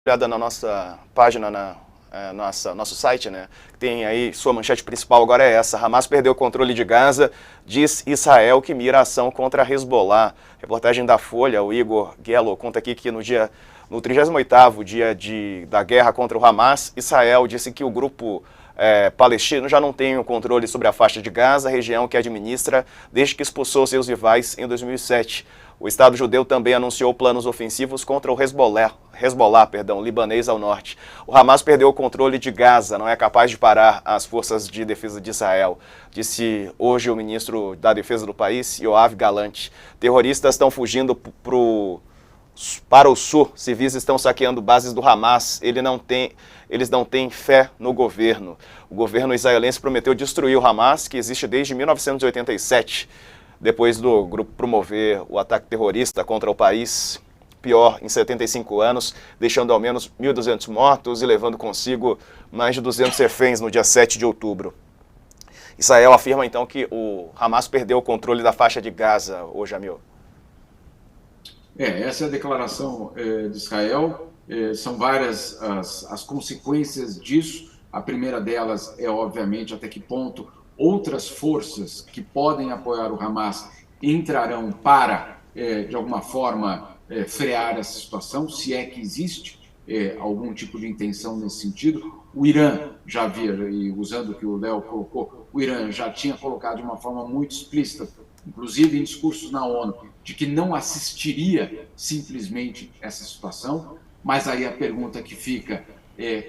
olhada na nossa página, nosso site, né? Tem aí, sua manchete principal agora é essa: Hamas perdeu o controle de Gaza, diz Israel que mira a ação contra a Hezbollah. Reportagem da Folha, o Igor Gello conta aqui que no 38º dia da guerra contra o Hamas, Israel disse que o grupo palestino já não tem o controle sobre a faixa de Gaza, região que administra desde que expulsou seus rivais em 2007. O Estado judeu também anunciou planos ofensivos contra o Hezbollah, libanês ao norte. O Hamas perdeu o controle de Gaza, não é capaz de parar as forças de defesa de Israel, disse hoje o ministro da Defesa do país, Yoav Gallant. Terroristas estão fugindo para o sul, civis estão saqueando bases do Hamas, eles não têm fé no governo. O governo israelense prometeu destruir o Hamas, que existe desde 1987, depois do grupo promover o ataque terrorista contra o país, pior em 75 anos, deixando ao menos 1.200 mortos e levando consigo mais de 200 reféns no dia 7 de outubro. Israel afirma então que o Hamas perdeu o controle da faixa de Gaza, ô Jamil. Essa é a declaração de Israel. São várias as consequências disso. A primeira delas é, obviamente, até que ponto outras forças que podem apoiar o Hamas entrarão para, de alguma forma, frear essa situação, se é que existe algum tipo de intenção nesse sentido. O Irã já havia, e usando o que o Léo colocou, o Irã já tinha colocado de uma forma muito explícita, inclusive em discursos na ONU, de que não assistiria simplesmente essa situação, mas aí a pergunta que fica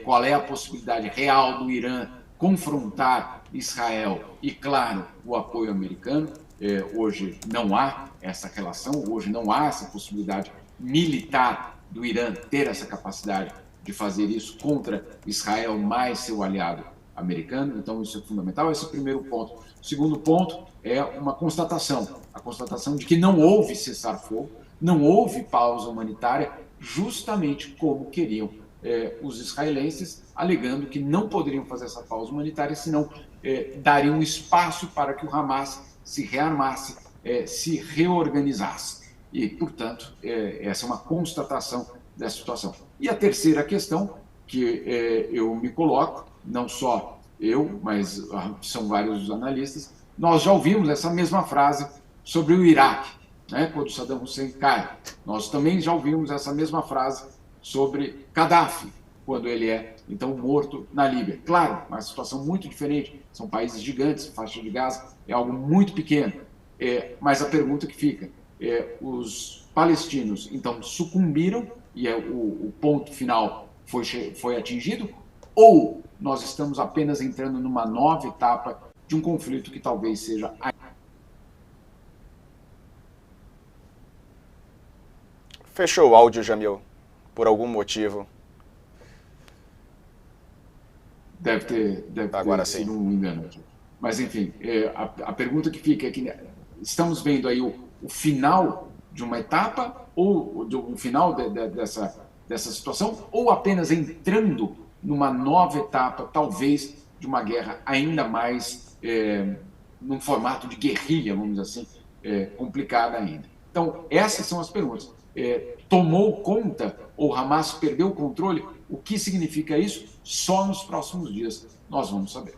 qual é a possibilidade real do Irã confrontar Israel e, claro, o apoio americano. Hoje não há essa relação, hoje não há essa possibilidade militar do Irã ter essa capacidade de fazer isso contra Israel mais seu aliado americano, então isso é fundamental. Esse é o primeiro ponto. O segundo ponto é uma constatação, a constatação de que não houve cessar-fogo, não houve pausa humanitária, justamente como queriam os israelenses, alegando que não poderiam fazer essa pausa humanitária, senão dariam espaço para que o Hamas se rearmasse, se reorganizasse. E, portanto, essa é uma constatação dessa situação. E a terceira questão que eu me coloco, não só eu, mas são vários os analistas, nós já ouvimos essa mesma frase sobre o Iraque, né, quando Saddam Hussein cai. Nós também já ouvimos essa mesma frase sobre Gaddafi, quando ele é, então, morto na Líbia. Claro, uma situação muito diferente, são países gigantes, a faixa de Gaza é algo muito pequeno, mas a pergunta que fica, os palestinos, então, sucumbiram e o ponto final foi atingido, ou nós estamos apenas entrando numa nova etapa de um conflito que talvez seja... Fechou o áudio, Jamil, por algum motivo. Deve ter Agora se sim. não me engano. Mas, enfim, a pergunta que fica é que estamos vendo aí o final de uma etapa, ou o final dessa situação, ou apenas entrando numa nova etapa, talvez, de uma guerra ainda mais num formato de guerrilha, vamos dizer assim, complicada ainda. Então, essas são as perguntas. Tomou conta ou Hamas perdeu o controle? O que significa isso? Só nos próximos dias nós vamos saber.